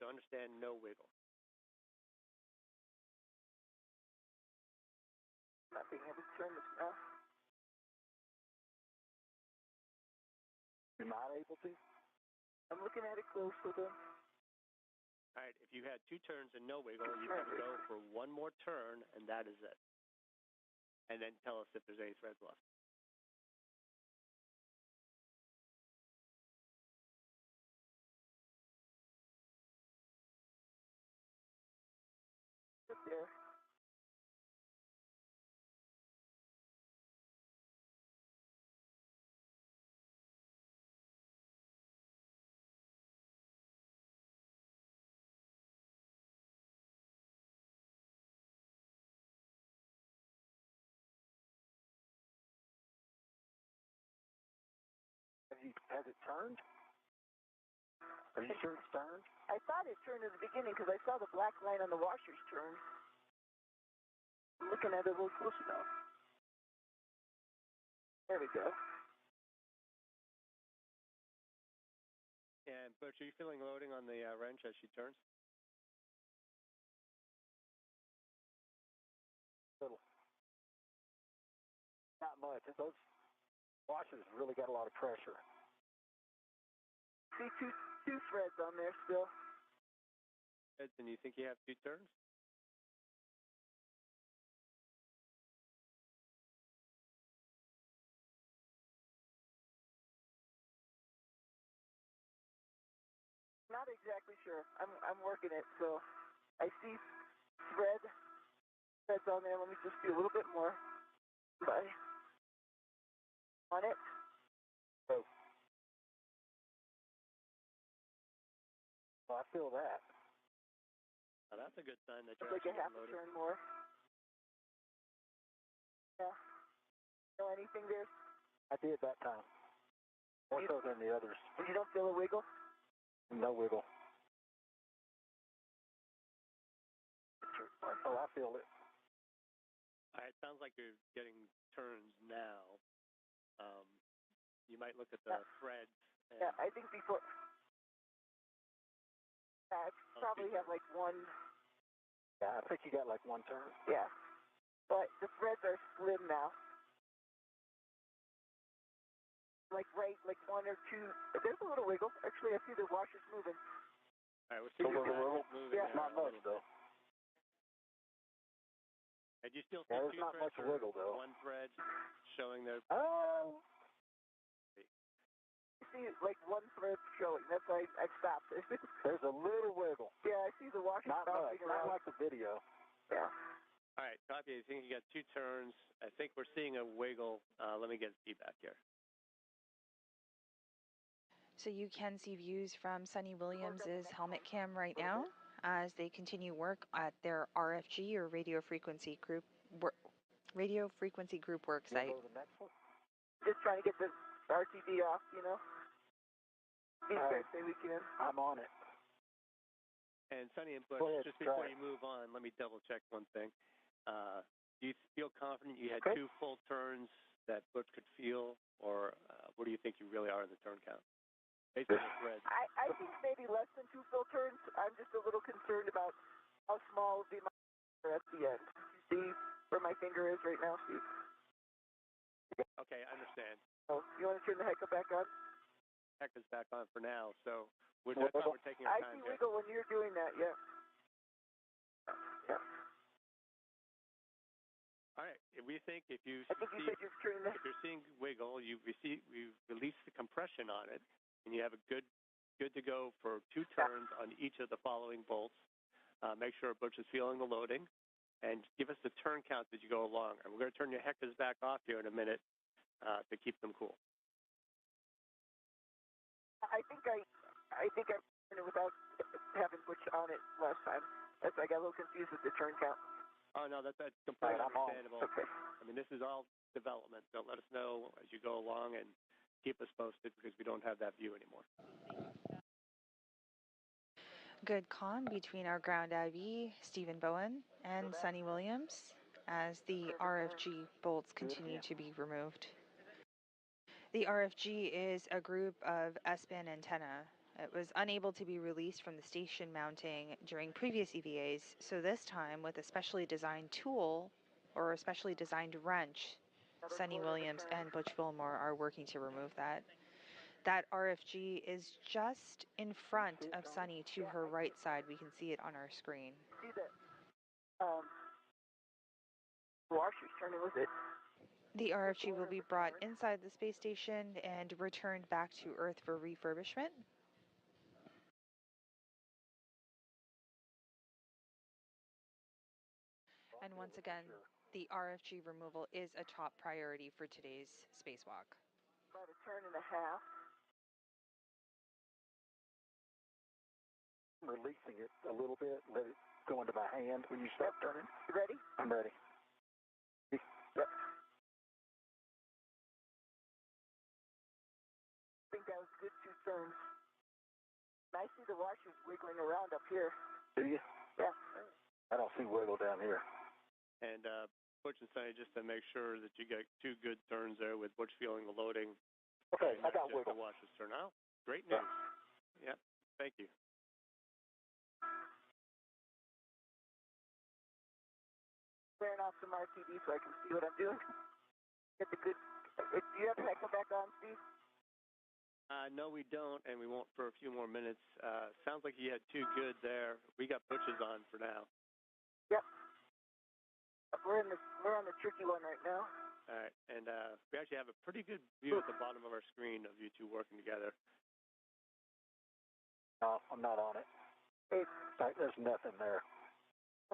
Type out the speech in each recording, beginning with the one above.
understand no wiggle? Not being able to turn this now. You're not able to? I'm looking at it close with them. All right, if you had 2 turns and no wiggle, you have to go for 1 more turn, and that is it. And then tell us if there's any threads left. Up there. Has it turned? Are you sure it's turned? I thought it turned at the beginning because I saw the black line on the washers turn. I'm looking at it a little close enough. There we go. And Butch, are you feeling loading on the wrench as she turns? Little. Not much. Those washers really got a lot of pressure. See two threads on there still. And you think you have 2 turns? Not exactly sure. I'm working it, so I see threads on there. Let me just do a little bit more. Bye. On it. Oh. Well, I feel that. Well, that's a good sign that you're Looks like actually I have to loading. turn more. Yeah. Feel anything there? I did that time. More so than the others. You don't feel a wiggle? No wiggle. Oh, I feel it. All right, sounds like you're getting turns now. You might look at the threads. Yeah, I think before. I probably have like 1. Yeah, I think you got like 1 turn. Yeah. But the threads are slim now. Like 1 or 2. There's a little wiggle. Actually, I see the washers moving. All right, we're seeing the moving. Yeah, not much though. And you still see 2 not threads much wiggle though. 1 thread showing their. Oh. I see like 1 thread showing. That's why I stopped. There's a little wiggle. Yeah, I see the washers bouncing around. Not like the video. Yeah. All right, copy. I think you got 2 turns. I think we're seeing a wiggle. Let me get feedback here. So you can see views from Sunny Williams' helmet cam right now as they continue work at their RFG or radio frequency group work site. Just trying to get the RTD off, you know. Say we can. I'm on it. And Sunny and Butch, just before you move on, let me double check one thing. Do you feel confident you had 2 full turns that Butch could feel, or what do you think you really are in the turn count? Based on the thread. I think maybe less than 2 full turns. I'm just a little concerned about how small the finger at the end. See where my finger is right now? See? Okay, I understand. Oh, you want to turn the hecker back on? Hecker's back on for now, so we're taking our time. I see wiggle when you're doing that, yeah. Yeah. All right. We think if you I think you said you've turned if you're seeing wiggle, we've released the compression on it, and you have a good to go for 2 turns on each of the following bolts. Make sure Butch is feeling the loading, and give us the turn count as you go along. And we're going to turn your heckers back off here in a minute to keep them cool. I think I turned it without having Butch on it last time. That's why I got a little confused with the turn count. Oh no, that's completely understandable. Okay. I mean, this is all development, so let us know as you go along and keep us posted because we don't have that view anymore. Good comm between our ground IV, Stephen Bowen, and Sunny Williams as the RFG bolts continue to be removed. The RFG is a group of S-band antenna, It was unable to be released from the station mounting during previous EVAs, so this time, with a specially designed tool or a specially designed wrench, Sunny Williams and Butch Wilmore are working to remove that. That RFG is just in front of Sunny to her right side. We can see it on our screen. See that washer's turning with it. The RFG will be brought inside the space station and returned back to Earth for refurbishment. And once again, the RFG removal is a top priority for today's spacewalk. About a turn and a half. I'm releasing it a little bit, let it go into my hand when you start turning. You ready? I'm ready. Yep. I think that was a good 2 turns. I see the washers wiggling around up here. Do you? Yeah. I don't see wiggle down here. And Butch and Sunny, just to make sure that you get 2 good turns there with Butch feeling the loading. Okay, I got just wiggle. The washers turn out. Great news. Yeah. Thank you. Turn off some RTD so I can see what I'm doing. Get the good. Do you have that come back on, Steve? No, we don't, and we won't for a few more minutes. Sounds like you had 2 good there. We got Butch's on for now. Yep. We're on the tricky one right now. All right, and we actually have a pretty good view at the bottom of our screen of you 2 working together. No, I'm not on it. Hey, There's nothing there.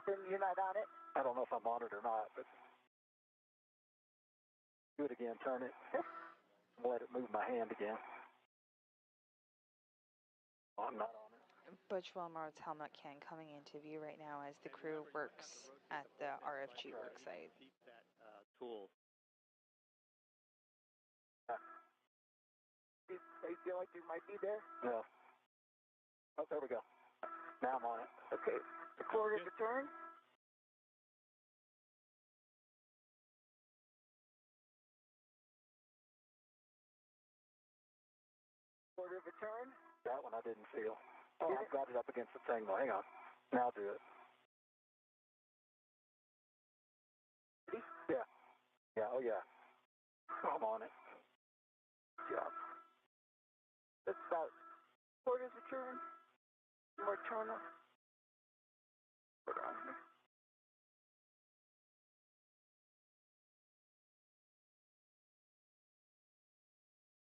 then you're not on it? I don't know if I'm on it or not, but do it again, turn it, and let it move my hand again. I'm not on it. Butch Wilmore's helmet can coming into view right now as the crew works at the RFG work site. Keep that tool. Do you feel like you might be there? No. Oh, there we go. Now I'm on it. Okay. The quarter of a turn. Quarter of a turn. That one I didn't feel. Oh, I've got it up against the thing though. Hang on. Now I'll do it. Yeah. Yeah, oh yeah. I'm on it. Good job. That's about quarter of a turn. More turn up. Put on here.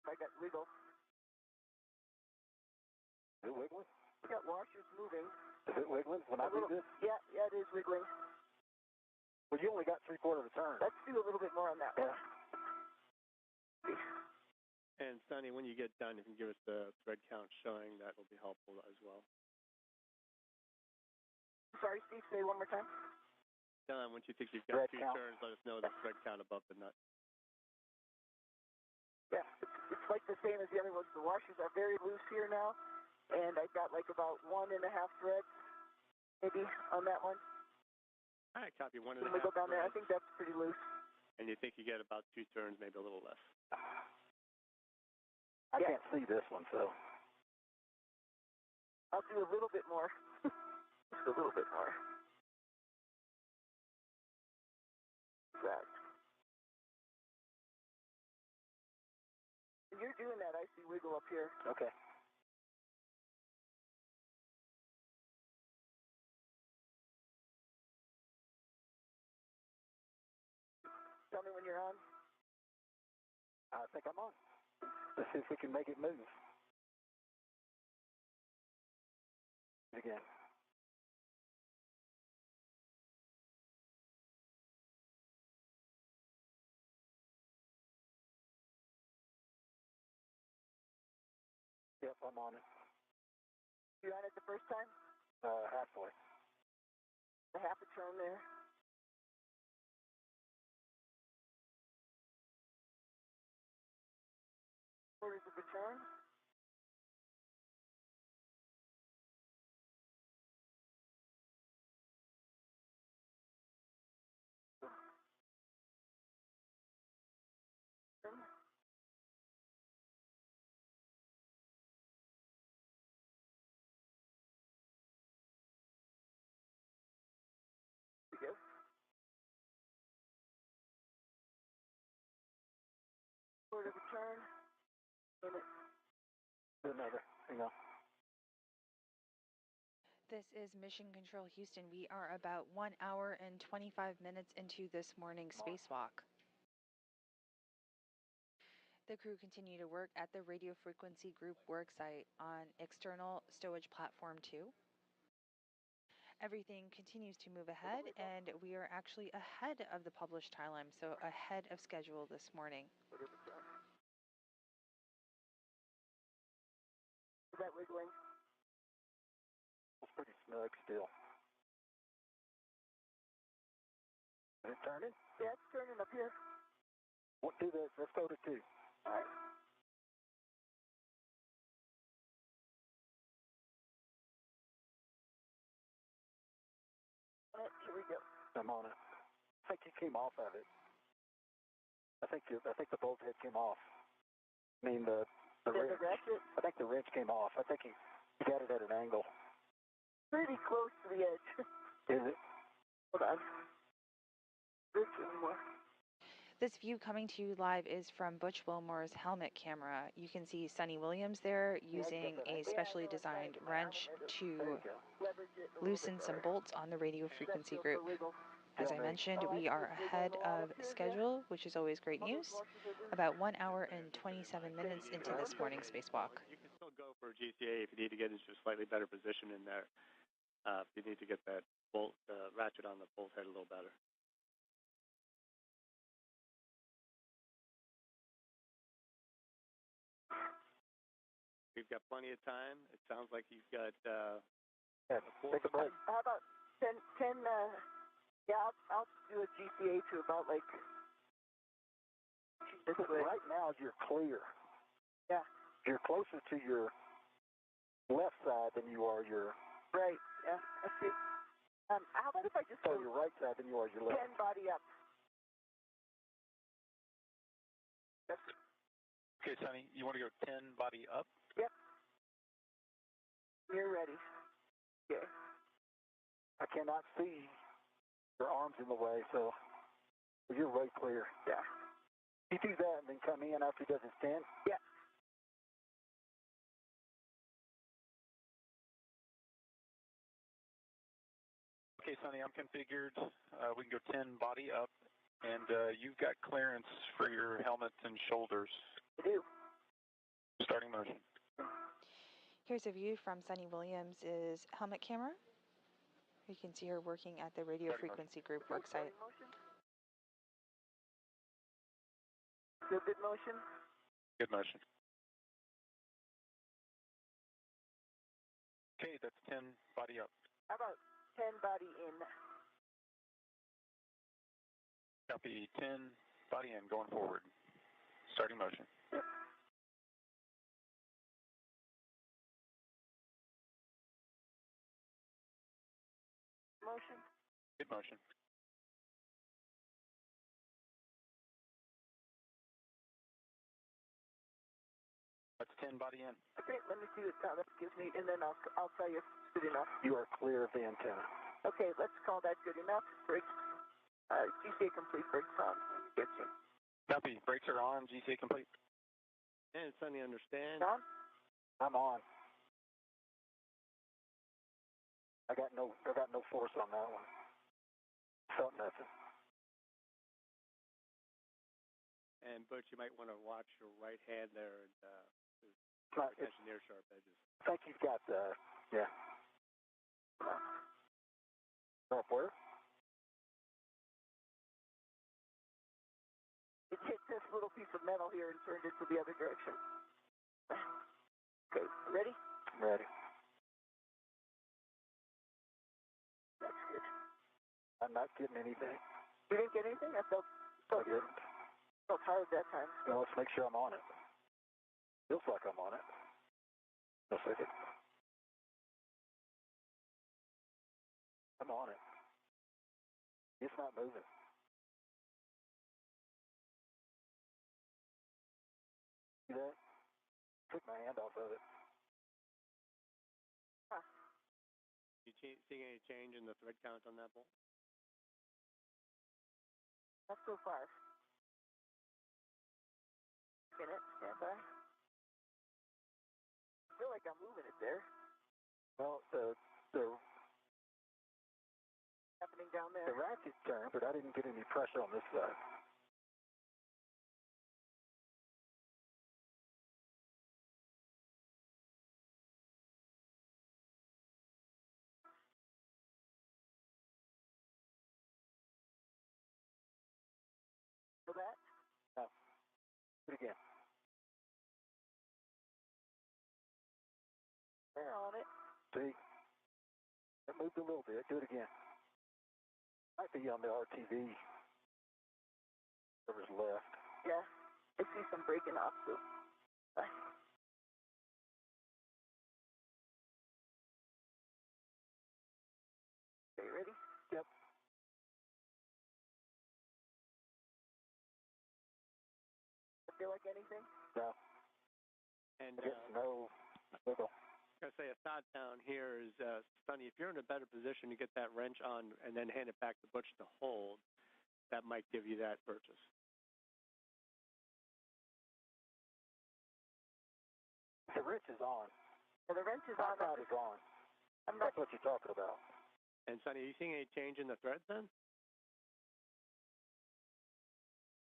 I got wiggle. Is it wiggling? We got washers moving. Is it wiggling when I do this? Yeah, it is wiggling. Well, you only got 3/4 of a turn. Let's do a little bit more on that one. And Sunny, when you get done, you can give us the thread count showing. That will be helpful as well. Sorry, Steve, say one more time. Done. Once you think you've got Thread 2 count. turns, let us know the thread count above the nut. Yeah, it's like the same as the other ones. The washers are very loose here now, and I've got like about 1.5 threads, maybe, on that one. All right, copy. 1.5 When we go down there, I threads. think that's pretty loose. And you think you get about 2 turns, maybe a little less. I can't see this one, so. I'll do a little bit more. Just a little bit more. That. When you're doing that, I see wiggle up here. Okay. Tell me when you're on. I think I'm on. Let's see if we can make it move. Again. Yep, I'm on it. You on it the first time? Halfway. A half a turn there. Quarters of a turn. Turn. quarter of a turn. Another, hang on. This is Mission Control Houston. We are about 1 hour and 25 minutes into this morning's spacewalk. The crew continue to work at the Radio Frequency Group worksite on external stowage platform 2. Everything continues to move ahead, and we are actually ahead of the published time, so ahead of schedule this morning. Is that wiggling? It's pretty snug still. Is it turning? Yeah, it's turning up here. What do this? Let's go to 2. All right. All right, here we go. I'm on it. I think you came off of it. I think the bolt head came off. I mean the wrench. Ratchet? I think the wrench came off. I think he got it at an angle. Pretty close to the edge. Is it? Hold on. There's one more. This view coming to you live is from Butch Wilmore's helmet camera. You can see Sonny Williams there using a specially designed wrench to loosen some bolts on the radio frequency group. As I mentioned, we are ahead of schedule, which is always great news, about 1 hour and 27 minutes into this morning's spacewalk. You can still go for GCA if you need to get into a slightly better position in there. If you need to get that bolt ratchet on the bolt head a little better. We've got plenty of time. It sounds like you've got Take a break. How about 10 yeah, I'll do a GCA to about like this way. Right now you're clear. Yeah. You're closer to your left side than you are your... Right, yeah, I see. How about if I just So go your right side than you are your left. 10 body up? That's it. Okay, Sonny, you want to go 10 body up? Yep. You're ready. Okay. I cannot see your arms in the way, so you're way clear. Yeah. You do that and then come in after he does his 10? Yeah. Okay, Sonny, I'm configured. We can go 10 body up, and you've got clearance for your helmet and shoulders. I do. Starting motion. Here's a view from Sonny Williams' helmet camera. You can see her working at the Radio Frequency Group worksite. Good motion? Good motion. Okay, that's 10 body up. How about 10 body in? Copy, 10 body in, going forward. Starting motion. Yep. Motion? Good motion. That's 10 body in. Okay, let me see what that gives me, and then I'll tell you if it's good enough. You are clear of the antenna. Okay, let's call that good enough. Brakes, GCA complete, brakes on. Get you. Copy, brakes are on, GCA complete. And Sonny, understand? On? I'm on. I got no force on that one. Felt nothing. And Butch, you might want to watch your right hand there and But attention near sharp edges. I think you've got yeah. Up where? It hit this little piece of metal here and turned it to the other direction. Okay, ready? Ready. That's good. I'm not getting anything. You didn't get anything? I felt didn't. hard that time. Now let's make sure I'm on it. Feels like I'm on it. No second. I'm on it. It's not moving. See that? Took my hand off of it. Huh. You seeing any change in the thread count on that bolt? Not so far. minute. Stand by. I feel like I'm moving it there. Well, the Happening down there. the ratchet turned, but I didn't get any pressure on this side. For that? No. Do it again. They're on it. See? It moved a little bit. Do it again. Might be on the RTV. Whatever's left. Yeah. I see some breaking off too. Bye. Are you ready? Yep. Feel like anything? No. And No wiggle. I was going to say a thought down here is, Sonny, if you're in a better position to get that wrench on and then hand it back to Butch to hold, that might give you that purchase. The wrench is on. Well, the wrench is on. Hot rod is on. I'm not. That's what you're talking about. And Sonny, are you seeing any change in the threads then?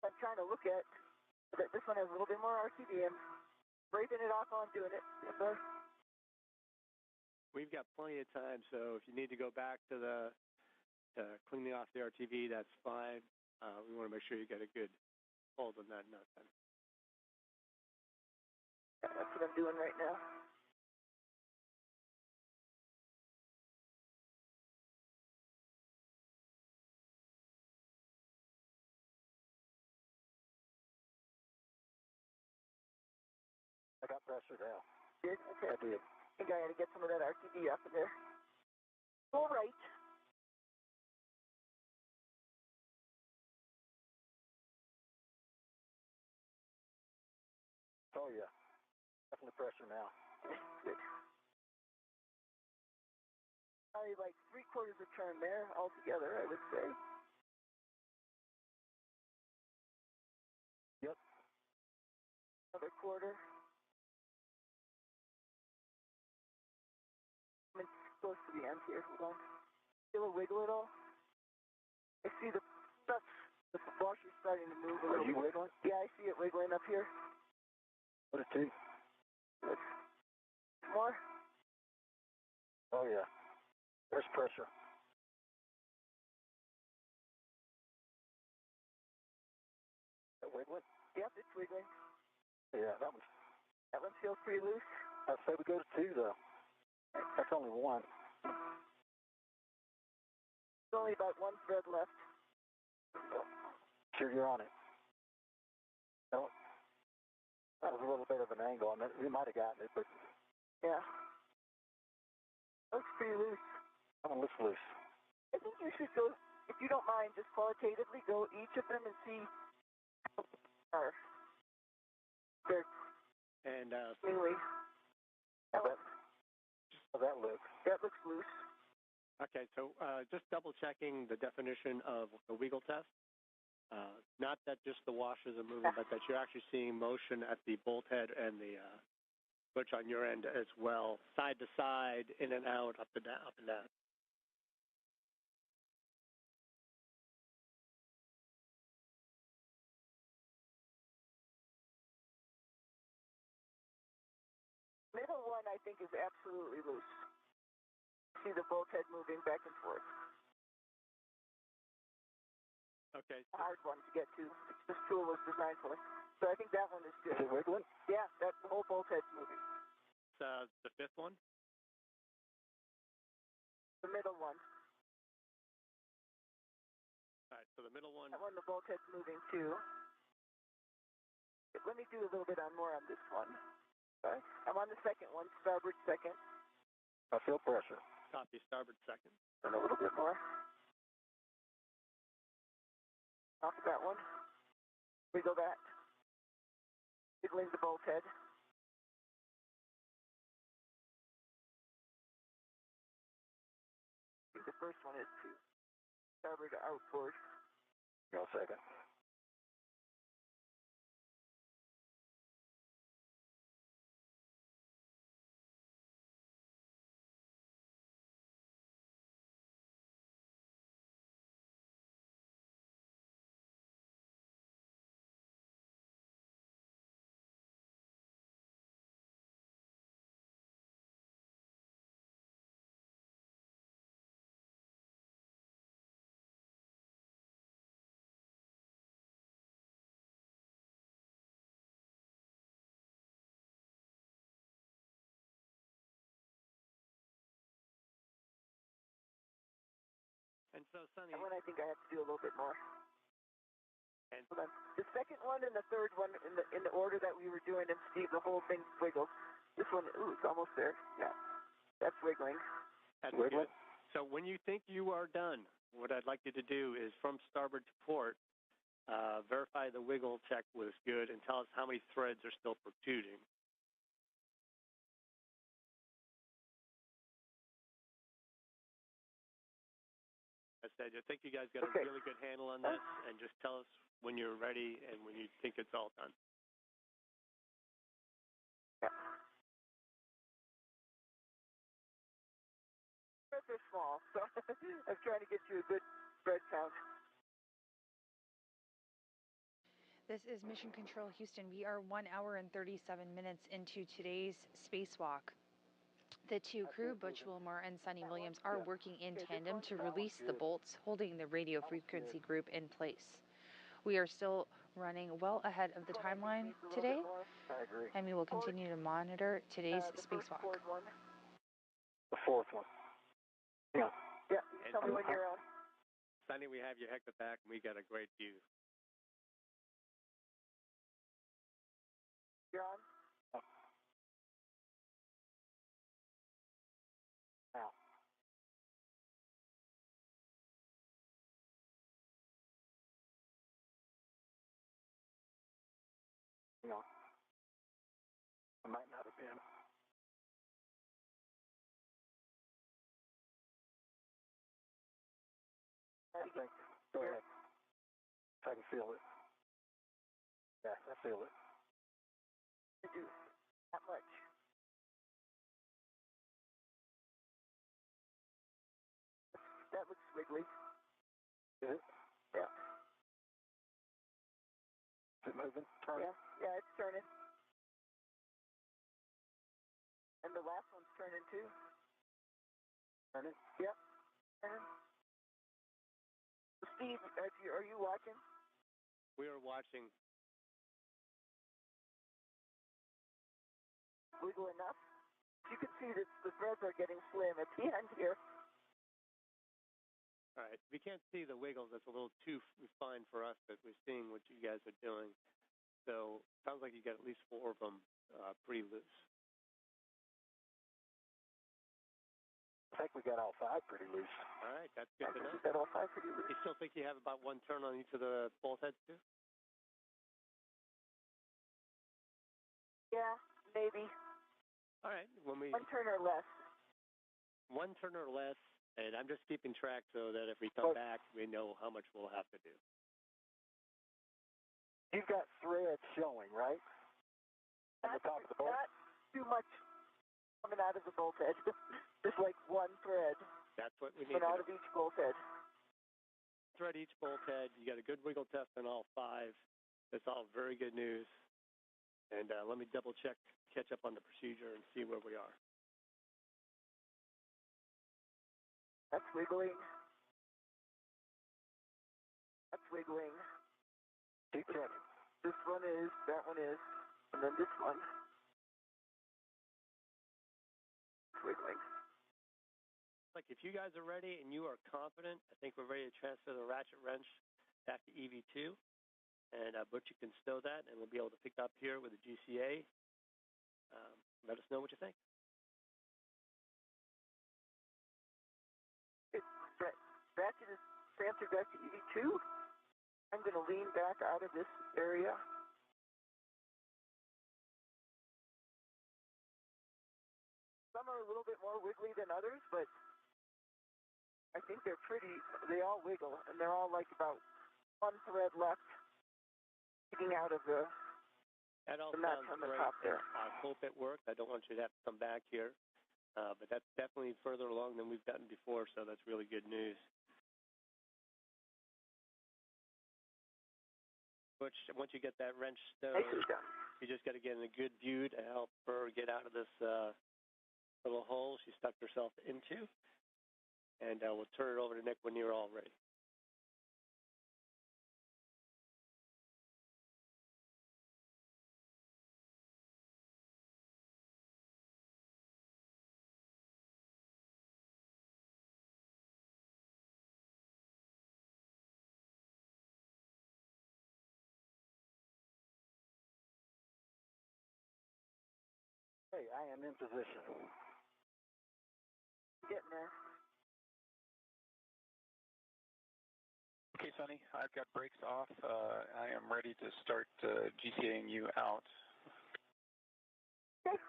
I'm trying to look at. This one has a little bit more RTD. I'm breaking it off on doing it. Yes, sir. We've got plenty of time, so if you need to go back to cleaning off the RTV, that's fine. We want to make sure you get a good hold on that nut then. That's what I'm doing right now. I got pressure now. Did? Okay. I did. I think I had to get some of that RTD up in there. All right. Oh, yeah. Definitely pressure now. Good. Probably like 3/4 a turn there altogether, I would say. Yep. Another quarter. I'm close to the end here. Hold on. Feel a wiggle at all? I see the washer's starting to move a little Are you bit. wiggling? Yeah, I see it wiggling up here. What a two. Good. More? Oh, yeah. There's pressure. That wiggling? Yep, it's wiggling. Yeah, That one feels pretty loose. I'd say we go to two, though. That's only one. There's only about one thread left. Sure, you're on it. No, that was a little bit of an angle. I mean, we might have gotten it, but Yeah. Looks pretty loose. that one looks loose. I think you should go, if you don't mind, just qualitatively go each of them and see how they are. They're And clearly. How's that look? That looks loose. okay, so just double checking the definition of the wiggle test. Not that just the washers are moving, but that you're actually seeing motion at the bolt head and the butch on your end as well, side to side, in and out, up and down, up and down. Middle one, I think, is absolutely loose. See the bolt head moving back and forth. Okay. A hard one to get to. This tool was designed for it. So I think that one is Is good. it wiggling? Yeah, that the whole bolt head's moving. The fifth one? The middle one. All right, so the middle one. That one, the bolt head's moving too. Let me do a little bit more on this one. Okay. I'm on the second one, starboard second. I feel pressure. Copy, starboard second. And a little bit more. Off that one. Wiggle that. Wiggling the bolt head. I think the first one is too. Starboard to outboard. Go a second. And so, Sunny. That one I think I have to do a little bit more. And hold on. The second one and the third one in the order that we were doing, and Steve, the whole thing wiggles. This one, ooh, it's almost there. Yeah, that's wiggling. That's wiggling. Good. So when you think you are done, what I'd like you to do is from starboard to port, verify the wiggle check was good, and tell us how many threads are still protruding. I said, I think you guys got a really good handle on this, and just tell us when you're ready and when you think it's all done. Yeah. Threads are small, so I'm trying to get you a good thread count. This is Mission Control Houston. We are 1 hour and 37 minutes into today's spacewalk. The two crew, Butch Wilmore and Sunny Williams, are working in tandem to release the bolts holding the radio frequency group in place. We are still running well ahead of the timeline today, and we will continue to monitor today's spacewalk. The fourth one. Yeah. Yeah, you tell me when you're on. Sunny, we have your Hector back, and we got a great view. You're on? Now. No. I might not have been. I think. Go ahead. If I can feel it. Yeah, I feel it. To do that much. That looks wiggly. Is it? Yeah. Is it moving? Turning? Yeah, it's turning. And the last one's turning too. Turning? Yep. Turning. Steve, are you watching? We are watching. Wiggle enough? You can see that the threads are getting slim at the end here. All right. We can't see the wiggles. That's a little too refined for us, but we're seeing what you guys are doing. So sounds like you got at least 4 of them pretty loose. I think we got all 5 pretty loose. All right. That's good to know. We got all 5 pretty loose. You still think you have about 1 turn on each of the bolt heads, too? Yeah, maybe. All right. 1 turn or less. 1 turn or less, and I'm just keeping track so that if we come back, we know how much we'll have to do. You've got threads showing, right? On the top of the bolt? Not too much coming out of the bolt head. Just like 1 thread. That's what we need. Out of each bolt head. Thread each bolt head. You got a good wiggle test on all 5. That's all very good news. And let me double check, catch up on the procedure, and see where we are. That's wiggling. That's wiggling. Keep checking. This one is, that one is, and then this one. It's wiggling. Like, if you guys are ready and you are confident, I think we're ready to transfer the ratchet wrench back to EV2. And Butch, you can stow that, and we'll be able to pick up here with the GCA. Let us know what you think. Ratchet is transferred back to EV2. I'm going to lean back out of this area. Some are a little bit more wiggly than others, but I think they all wiggle, and they're all like about 1 thread left sticking out of the nut on the top there. I hope it worked. I don't want you to have to come back here, but that's definitely further along than we've gotten before, so that's really good news. Butch, once you get that wrench stowed, you just got to get in a good view to help her get out of this little hole she stuck herself into, and we'll turn it over to Nick when you're all ready. Hey, I am in position. Getting there. Okay, Sonny, I've got brakes off. I am ready to start GCAing you out. Okay.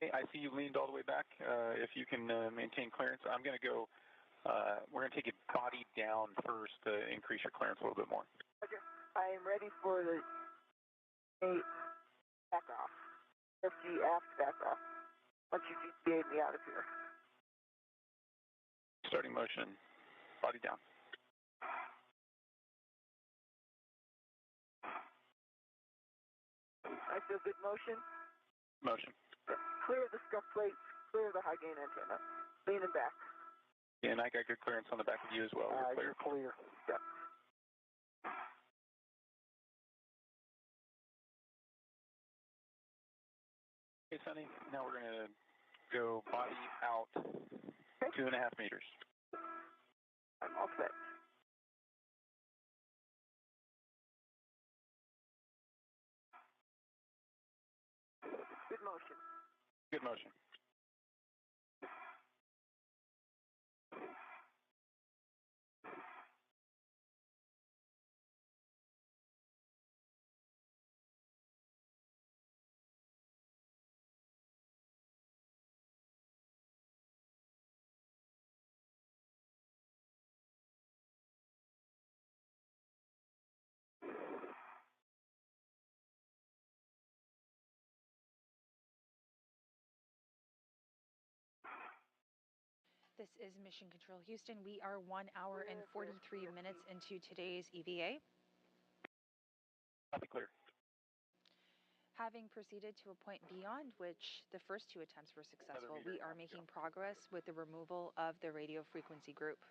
Hey, I see you leaned all the way back. If you can maintain clearance, I'm going to go, we're going to take it body down first to increase your clearance a little bit more. Okay. I am ready for the 8 back off. FG aft back off. Once you GCA'd me out of here. Starting motion, body down. I feel good motion. Motion. Clear the scuff plate. Clear the high gain antenna. Leaning back. And I got good clearance on the back of you as well. You're clear. You're clear. Yep. Okay, Sonny, now we're going to go body out 2.5 meters. I'm all set. Good motion. Good motion. This is Mission Control Houston. We are 1 hour and 43 minutes into today's EVA. Copy, clear. Having proceeded to a point beyond which the first 2 attempts were successful, we are making progress with the removal of the radio frequency group.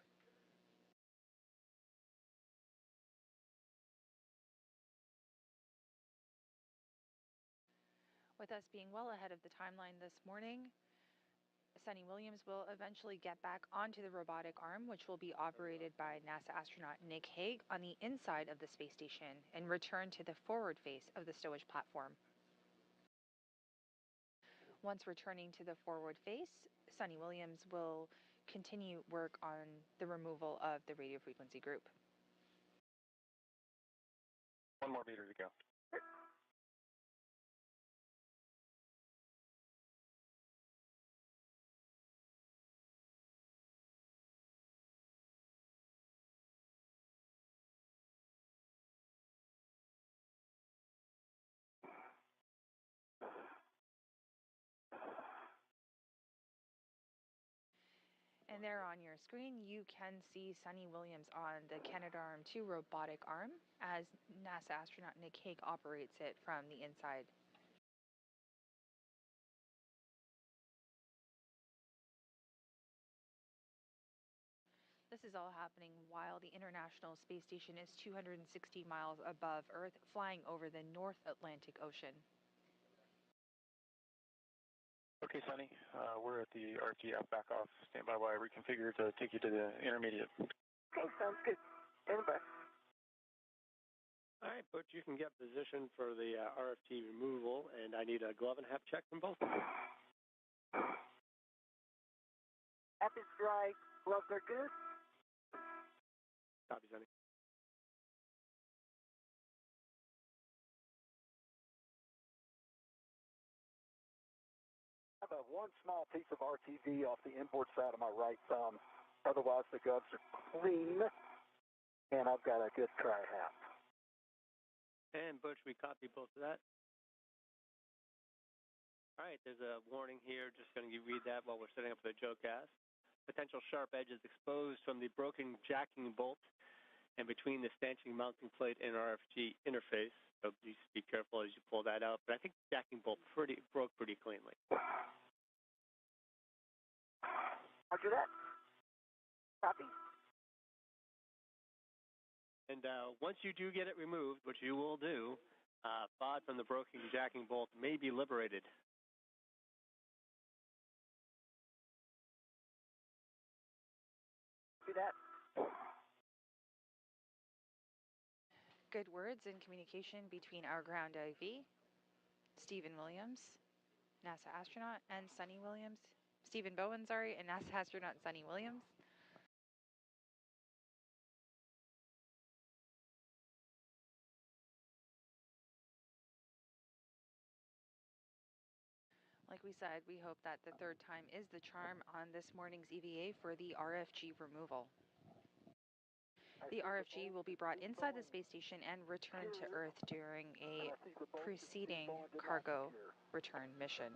With us being well ahead of the timeline this morning, Sunny Williams will eventually get back onto the robotic arm, which will be operated by NASA astronaut Nick Hague on the inside of the space station, and return to the forward face of the stowage platform. Once returning to the forward face, Sunny Williams will continue work on the removal of the radio frequency group. 1 more meter to go. And there on your screen, you can see Sunny Williams on the Canadarm2 robotic arm as NASA astronaut Nick Hague operates it from the inside. This is all happening while the International Space Station is 260 miles above Earth, flying over the North Atlantic Ocean. Okay, Sonny, we're at the RFG back off. Stand by while I reconfigure to take you to the intermediate. Okay, sounds good. Stand by. All right, Butch, you can get positioned for the RFT removal, and I need a glove and hat check from both of you. App is dry. Gloves are good. Copy, Sonny. I have one small piece of RTV off the inboard side of my right thumb. Otherwise, the gloves are clean, and I've got a good dry hat. And Butch, we copy both of that. All right, there's a warning here. Just going to read that while we're setting up the JOCAS. Potential sharp edges exposed from the broken jacking bolt and between the stanching mounting plate and RFG interface. So please be careful as you pull that out. But I think the jacking bolt broke pretty cleanly. Roger that. Copy. And once you do get it removed, which you will do, FOD from the broken jacking bolt may be liberated. Do that. Good words and communication between our ground IV, Stephen Williams, NASA astronaut and Sunny Williams. Stephen Bowen, sorry, and NASA astronaut Sunny Williams. Like we said, we hope that the third time is the charm on this morning's EVA for the RFG removal. The RFG will be brought inside the space station and returned to Earth during a preceding cargo return mission.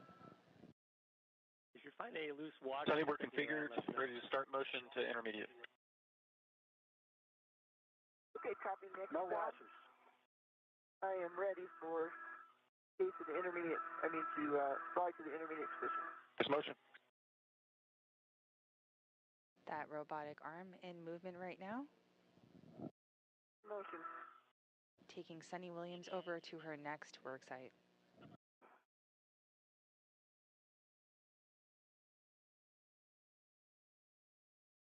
If you find a loose washer, Sunny, we're configured, ready to start motion to intermediate. Okay, copy, Nick. No washers. I am ready for to the intermediate, to fly to the intermediate position. This motion. That robotic arm in movement right now. Motion. Taking Sunny Williams over to her next work site.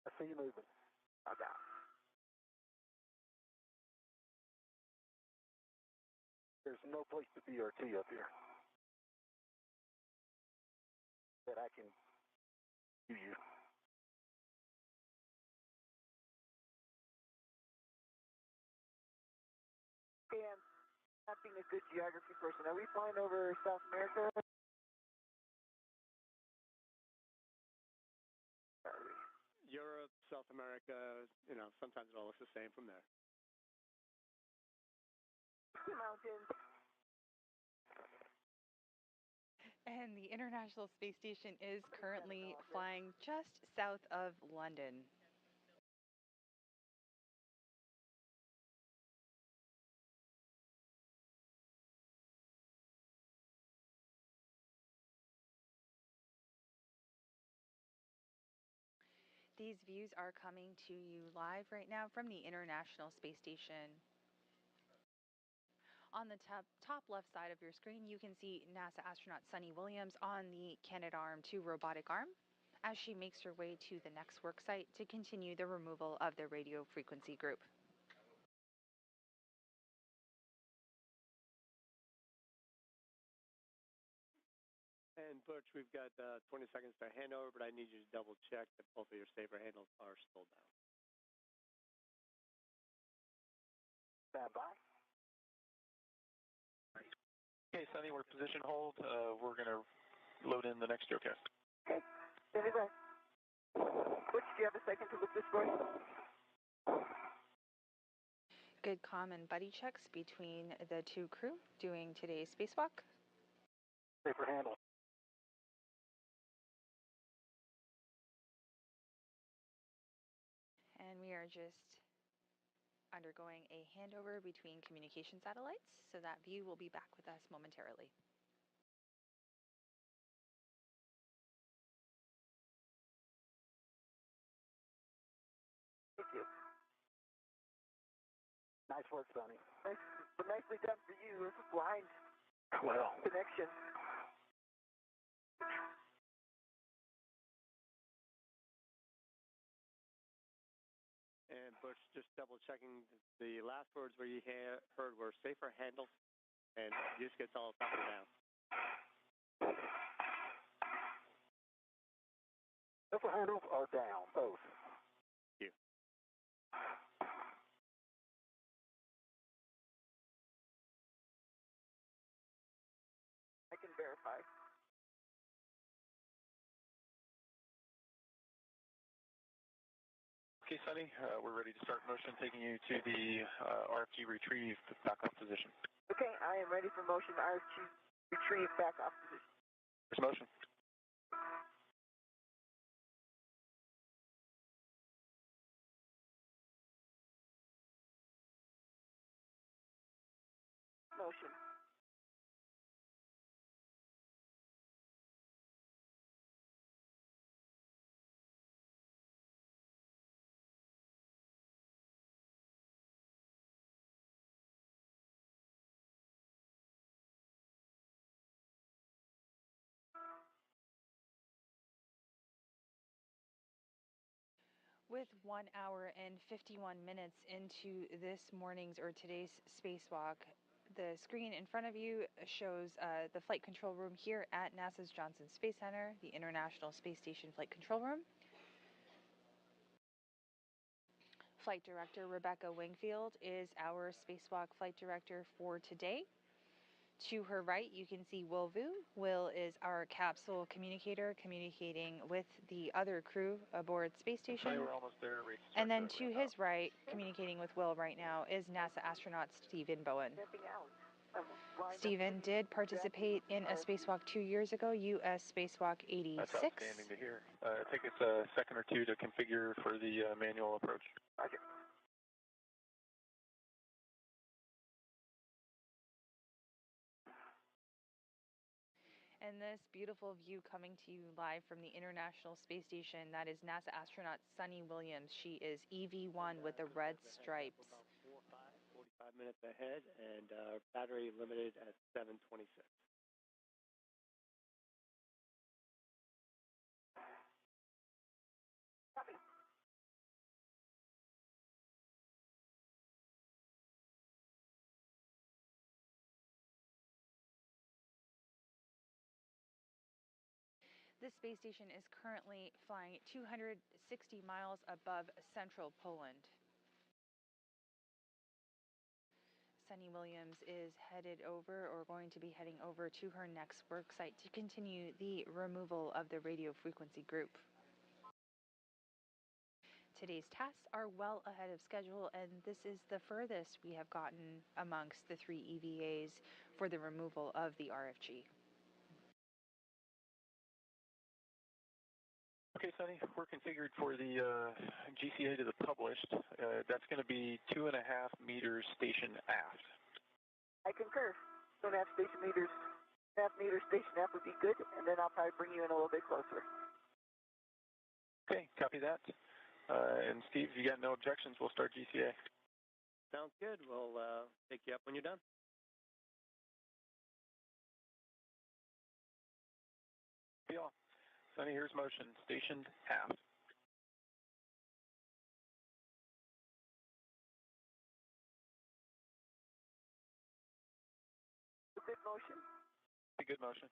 I see you moving. I got it. There's no place to DRT up here that I can give you. Okay, I'm not being a good geography person. Are we flying over South America? Europe, South America, sometimes it all looks the same from there. Mountains. And the International Space Station is currently flying just south of London. These views are coming to you live right now from the International Space Station. On the top left side of your screen, you can see NASA astronaut Sunny Williams on the Canadarm2 robotic arm as she makes her way to the next work site to continue the removal of the radio frequency group. And Butch, we've got 20 seconds to hand over, but I need you to double check that both of your safer handles are still down. Stand by. Okay, Sunny, we're position hold. We're going to load in the next geocast. Okay, stand by. Butch, do you have a second to look this way? Good comm and buddy checks between the two crew doing today's spacewalk. Safer handle. And we are just undergoing a handover between communication satellites, so that view will be back with us momentarily. Thank you. Nice work, Sonny. Nicely done for you. It's a blind connection. And Butch, just double checking, the last words where you heard were safer handles, and you just get all up and down. Safer handles are down, both. Thank you. I can verify. Okay, Sunny, we're ready to start motion, taking you to the RFG retrieve back-off position. Okay, I am ready for motion. RFG retrieve back off position. This motion. Motion. With 1 hour and 51 minutes into this morning's or today's spacewalk, The screen in front of you shows the flight control room here at NASA's Johnson Space Center, the International Space Station Flight Control Room. Flight Director Rebecca Wingfield is our Spacewalk Flight Director for today. To her right, you can see Will Vu. Will is our capsule communicator, communicating with the other crew aboard Space Station. We're almost there. And then to his right, communicating with Will right now, is NASA astronaut Stephen Bowen. Stephen did participate in a spacewalk 2 years ago, U.S. Spacewalk 86. That's outstanding to hear. Take us a second or two to configure for the manual approach. Roger. And this beautiful view coming to you live from the International Space Station, that is NASA astronaut Sunny Williams. She is EV1 with the red stripes. 45 minutes ahead, and battery limited at 726. Copy. This space station is currently flying 260 miles above central Poland. Sunny Williams is headed over, or going to be heading over, to her next work site to continue the removal of the radio frequency group. Today's tasks are well ahead of schedule, and this is the furthest we have gotten amongst the 3 EVAs for the removal of the RFG. Okay, Sunny, we're configured for the GCA to the published. That's going to be 2.5 meters station aft. I concur. 2.5 station meters, 2.5 meters station aft would be good, and then I'll probably bring you in a little bit closer. Okay, copy that. And Steve, if you got no objections, we'll start GCA. Sounds good. We'll pick you up when you're done. Be all. Sunny, here's motion. Stationed aft. Good motion. Be good motion.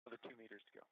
Another 2 meters to go.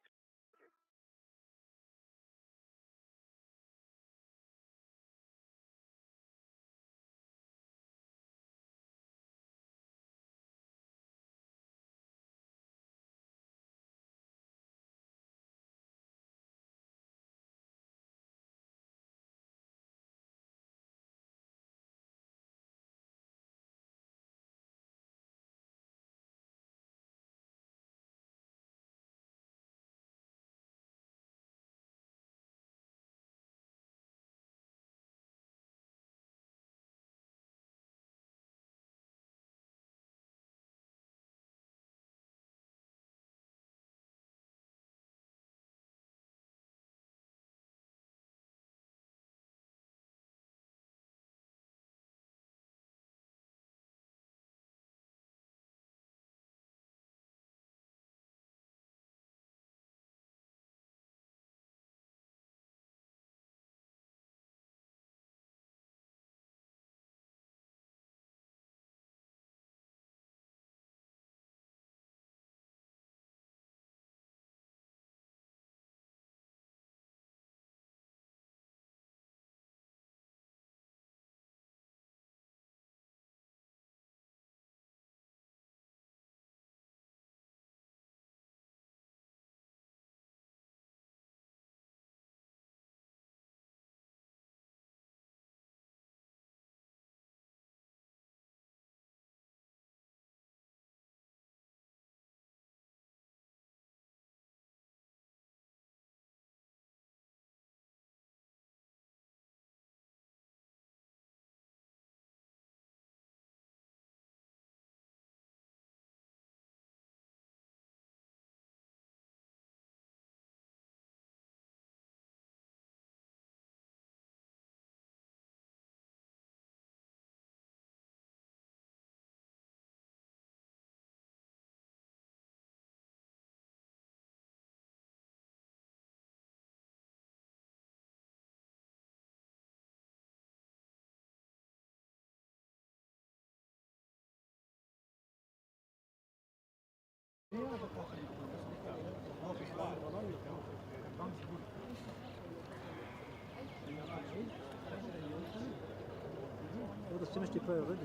עוד השמש טיפה יורדת.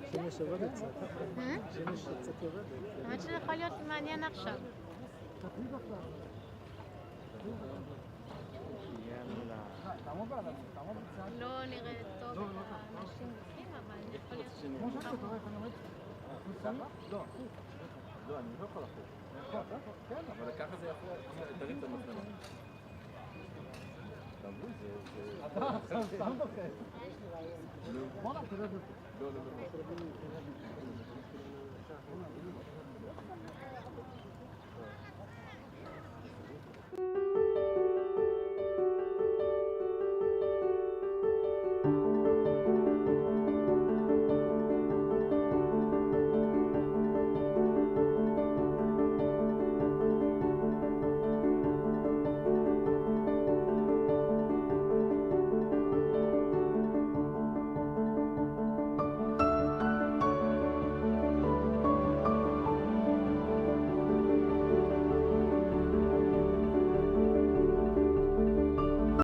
השמש יורדת קצת. השמש קצת יורדת. האמת שזה יכול להיות מעניין עכשיו. לא נראה טוב את האנשים בפנים, אבל יכול להיות כמו שאתה רואה, אני עומד. לא, אני לא יכול לחזור. כן, אבל ככה זה יכול תרים את המצלמה. אתה עכשיו סתם דוחף. בוא נתראה את זה. לא.